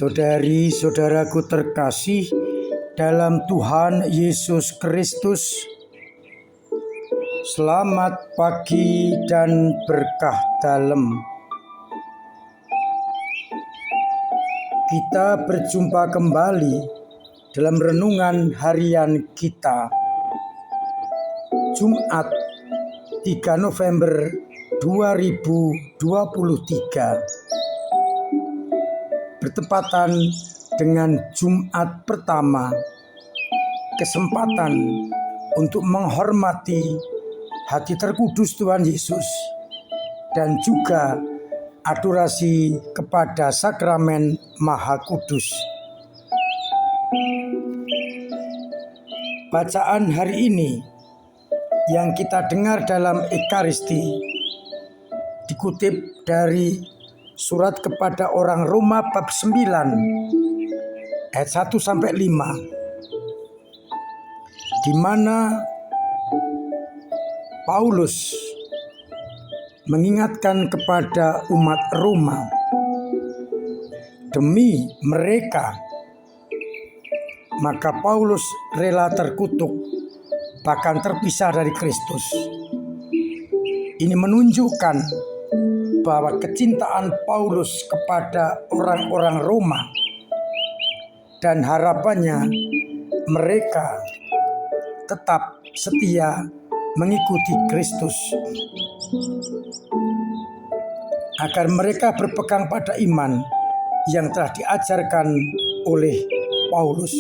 Saudari-saudaraku terkasih dalam Tuhan Yesus Kristus, selamat pagi dan berkah dalam. Kita berjumpa kembali dalam renungan harian kita, Jumat 3 November 2023, bertepatan dengan Jumat pertama, kesempatan untuk menghormati hati terkudus Tuhan Yesus dan juga adorasi kepada sakramen Maha Kudus. Bacaan hari ini yang kita dengar dalam Ekaristi dikutip dari surat kepada orang Roma bab 9 ayat 1-5, di mana Paulus mengingatkan kepada umat Roma demi mereka, maka Paulus rela terkutuk bahkan terpisah dari Kristus. Ini menunjukkan bahwa kecintaan Paulus kepada orang-orang Roma dan harapannya mereka tetap setia mengikuti Kristus, agar mereka berpegang pada iman yang telah diajarkan oleh Paulus.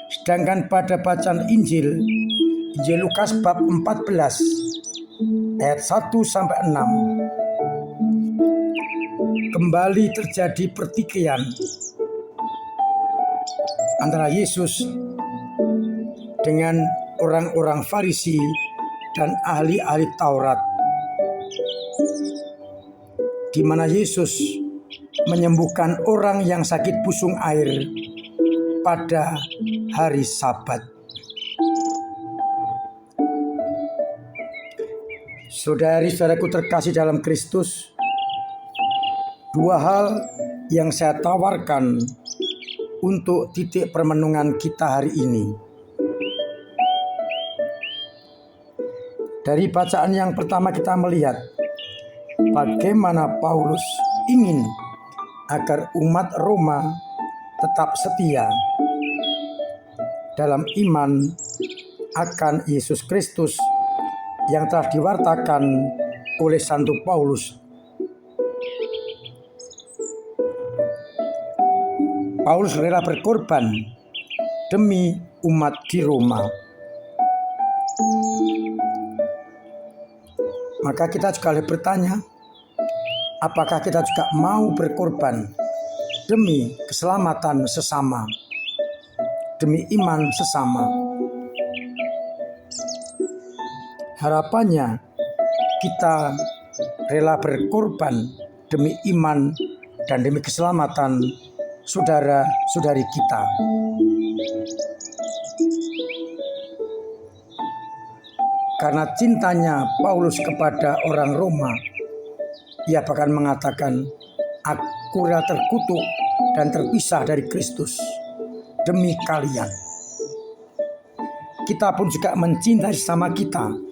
Sedangkan pada bacaan Injil Lukas bab 14 ayat 1-6, kembali terjadi pertikaian antara Yesus dengan orang-orang Farisi dan ahli-ahli Taurat, di mana Yesus menyembuhkan orang yang sakit busung air pada hari Sabat. Saudari-saudaraku terkasih dalam Kristus, dua hal yang saya tawarkan untuk titik permenungan kita hari ini. Dari bacaan yang pertama kita melihat bagaimana Paulus ingin agar umat Roma tetap setia dalam iman akan Yesus Kristus yang telah diwartakan oleh Santo Paulus. Paulus rela berkorban demi umat di Roma. Maka kita juga harus bertanya, apakah kita juga mau berkorban demi keselamatan sesama, demi iman sesama? Harapannya kita rela berkorban demi iman dan demi keselamatan saudara-saudari kita. Karena cintanya Paulus kepada orang Roma, ia bahkan mengatakan, "Aku rela terkutuk dan terpisah dari Kristus demi kalian." Kita pun juga mencintai sesama kita,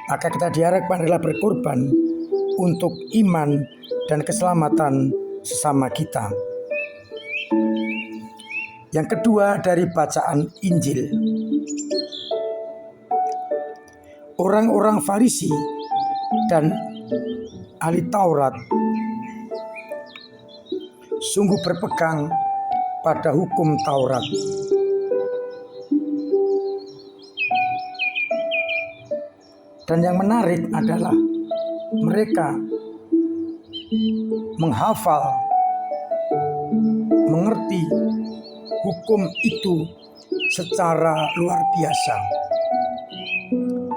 maka kita diharapkan rela berkorban untuk iman dan keselamatan sesama kita. Yang kedua, dari bacaan Injil, orang-orang Farisi dan ahli Taurat sungguh berpegang pada hukum Taurat. Dan yang menarik adalah mereka menghafal, mengerti hukum itu secara luar biasa.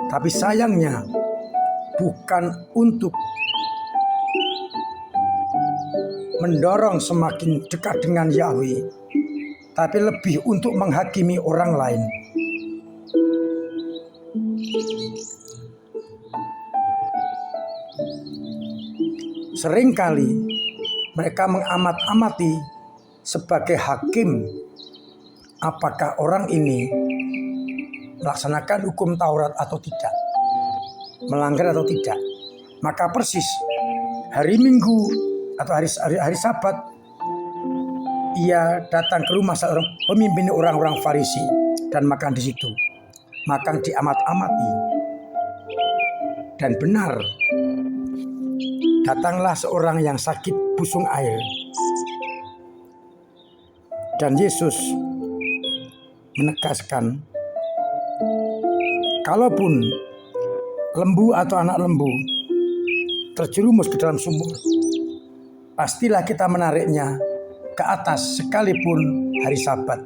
Tapi sayangnya bukan untuk mendorong semakin dekat dengan Yahweh, tapi lebih untuk menghakimi orang lain. Seringkali mereka mengamat-amati sebagai hakim apakah orang ini melaksanakan hukum Taurat atau tidak, melanggar atau tidak. Maka persis hari Minggu atau hari Sabat, ia datang ke rumah seorang pemimpin orang-orang Farisi dan makan di situ. Makan diamat-amati. Dan benar, datanglah seorang yang sakit busung air. Dan Yesus menegaskan, kalaupun lembu atau anak lembu terjerumus ke dalam sumur, pastilah kita menariknya ke atas sekalipun hari Sabat.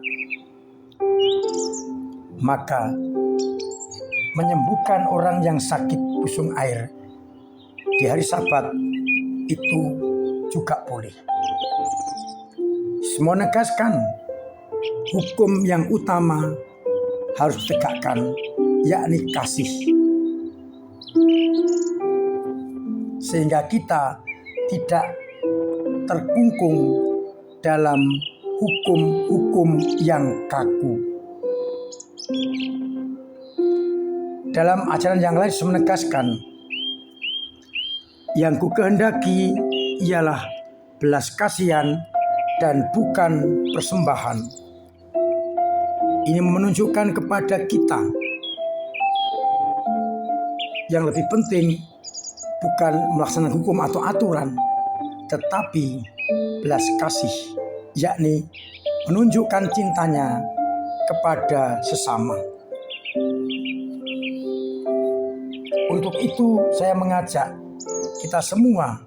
Maka menyembuhkan orang yang sakit busung air di hari Sabat itu juga boleh. Semua menegaskan hukum yang utama harus ditegakkan, yakni kasih. Sehingga kita tidak terkungkung dalam hukum-hukum yang kaku. Dalam ajaran yang lain menegaskan, yang ku kehendaki ialah belas kasihan dan bukan persembahan. Ini menunjukkan kepada kita yang lebih penting bukan melaksanakan hukum atau aturan, tetapi belas kasih, yakni menunjukkan cintanya kepada sesama. Untuk itu saya mengajak kita semua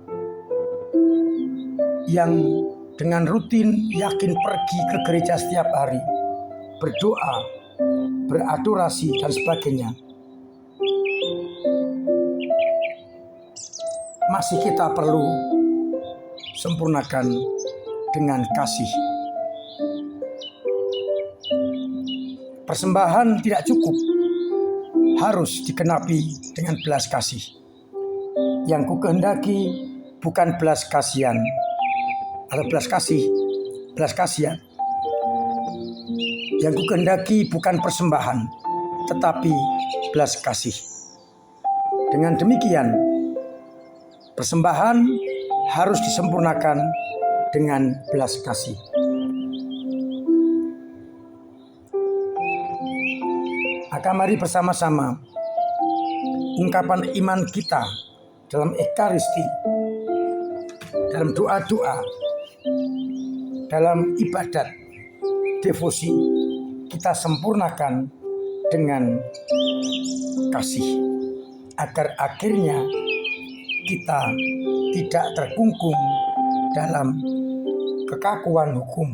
yang dengan rutin yakin pergi ke gereja setiap hari, berdoa, beradorasi dan sebagainya, masih kita perlu sempurnakan dengan kasih. Persembahan tidak cukup, harus dikenapi dengan belas kasih. Yang ku kehendaki bukan belas kasihan atau belas kasihan. Yang ku kehendaki bukan persembahan, tetapi belas kasih. Dengan demikian, persembahan harus disempurnakan dengan belas kasih. Maka mari bersama-sama ungkapan iman kita dalam Ekaristi, dalam doa-doa, dalam ibadat, devosi, kita sempurnakan dengan kasih, agar akhirnya kita tidak terkungkung dalam kekakuan hukum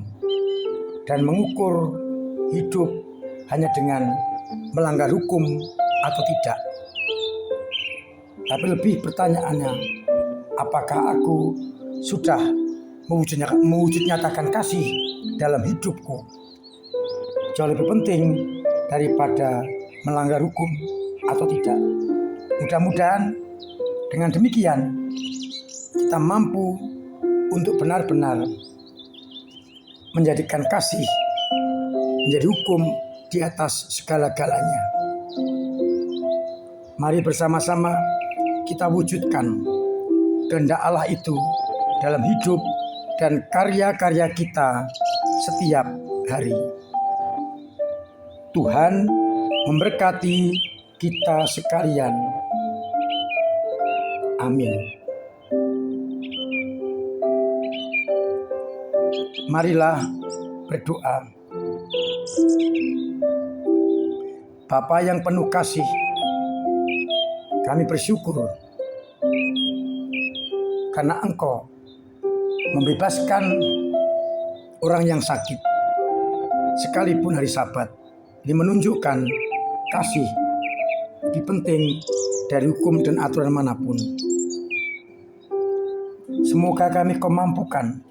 dan mengukur hidup hanya dengan melanggar hukum atau tidak. Tapi lebih pertanyaannya, apakah aku sudah mewujud nyatakan kasih dalam hidupku? Jauh lebih penting daripada melanggar hukum atau tidak. Mudah-mudahan dengan demikian kita mampu untuk benar-benar menjadikan kasih menjadi hukum di atas segala-galanya. Mari bersama-sama kita wujudkan kehendak Allah itu dalam hidup dan karya-karya kita setiap hari. Tuhan memberkati kita sekalian. Amin. Marilah berdoa. Bapa yang penuh kasih, kami bersyukur karena Engkau membebaskan orang yang sakit sekalipun hari Sabat. Ini menunjukkan kasih lebih penting dari hukum dan aturan manapun. Semoga kami Kau mampukan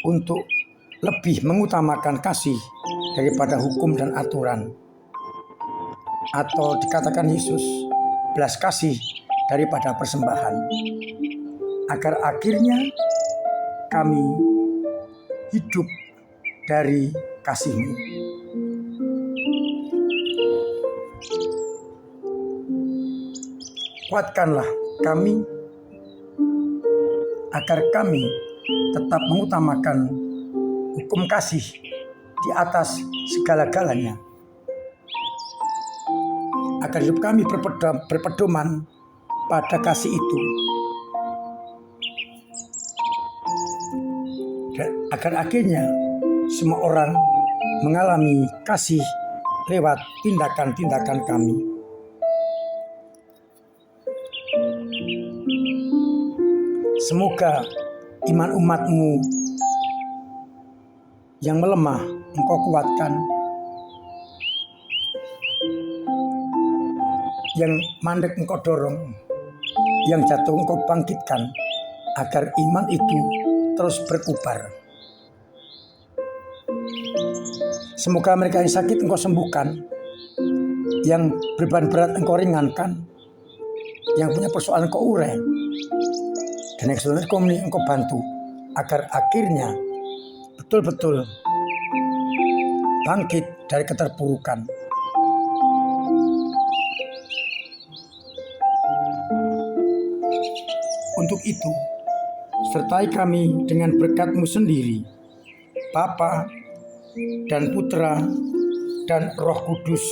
untuk lebih mengutamakan kasih daripada hukum dan aturan. Atau dikatakan Yesus, belas kasih daripada persembahan. Agar akhirnya kami hidup dari kasih-Mu. Kuatkanlah kami agar kami tetap mengutamakan hukum kasih di atas segala-galanya. Agar hidup kami berpedoman pada kasih itu. Dan agar akhirnya semua orang mengalami kasih lewat tindakan-tindakan kami. Semoga iman umat-Mu yang melemah Engkau kuatkan, yang mandek Engkau dorong, yang jatuh Engkau bangkitkan, agar iman itu terus berkobar. Semoga mereka yang sakit Engkau sembuhkan, yang beban berat Engkau ringankan, yang punya persoalan Engkau urai, dan yang sebenarnya Engkau bantu, agar akhirnya betul-betul bangkit dari keterpurukan. Untuk itu, sertai kami dengan berkat-Mu sendiri, Bapa dan Putra dan Roh Kudus.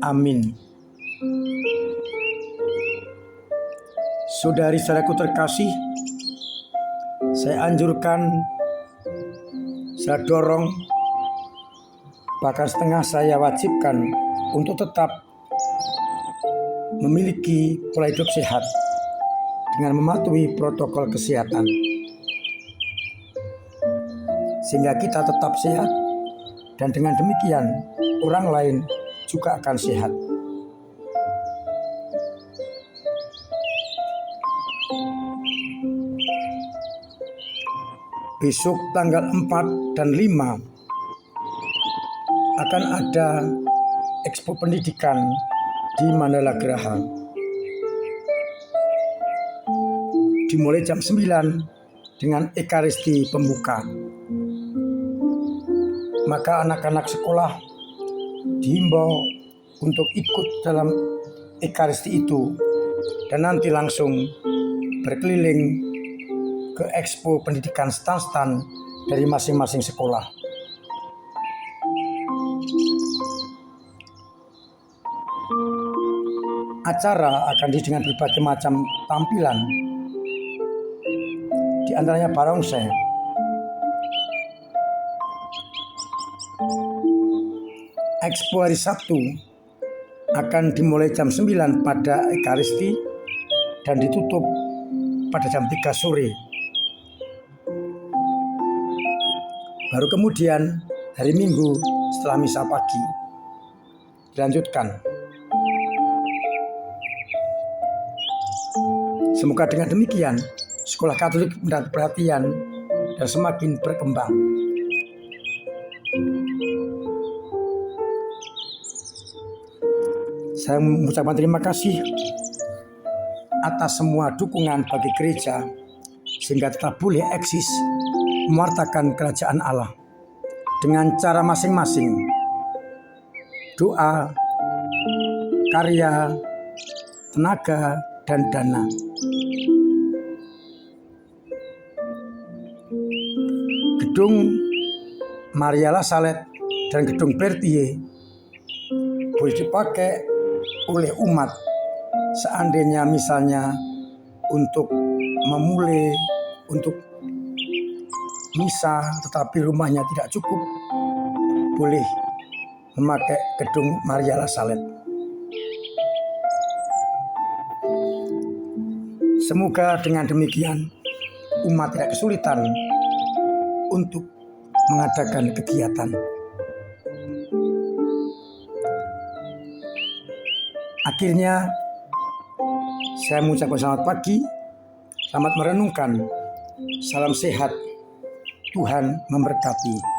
Amin. Saudari-saudaraku terkasih, saya anjurkan, saya dorong, bahkan setengah saya wajibkan untuk tetap memiliki pola hidup sehat dengan mematuhi protokol kesehatan, sehingga kita tetap sehat, dan dengan demikian orang lain juga akan sehat. Besok tanggal 4 dan 5 akan ada Expo Pendidikan di Mandala Graha. Dimulai jam 9 dengan Ekaristi pembuka. Maka anak-anak sekolah dihimbau untuk ikut dalam Ekaristi itu dan nanti langsung berkeliling ke Expo Pendidikan stand-stand dari masing-masing sekolah. Acara akan diisi dengan berbagai macam tampilan, di antaranya barongsai, Expo hari Sabtu akan dimulai jam 9 pada Ekaristi dan ditutup pada jam 3 sore. Baru kemudian hari Minggu setelah misa pagi dilanjutkan. Semoga dengan demikian sekolah Katolik mendapat perhatian dan semakin berkembang. Saya mengucapkan terima kasih atas semua dukungan bagi gereja sehingga tetap boleh eksis mewartakan kerajaan Allah dengan cara masing-masing, doa, karya, tenaga, dan dana. Gedung Maria La Salette dan Gedung Berthier boleh dipakai oleh umat seandainya misalnya untuk memulai, untuk misa, tetapi rumahnya tidak cukup, boleh memakai Gedung Maria La Salette. Semoga dengan demikian umat tidak kesulitan untuk mengadakan kegiatan. Akhirnya saya mengucapkan selamat pagi, selamat merenungkan, salam sehat, Tuhan memberkati.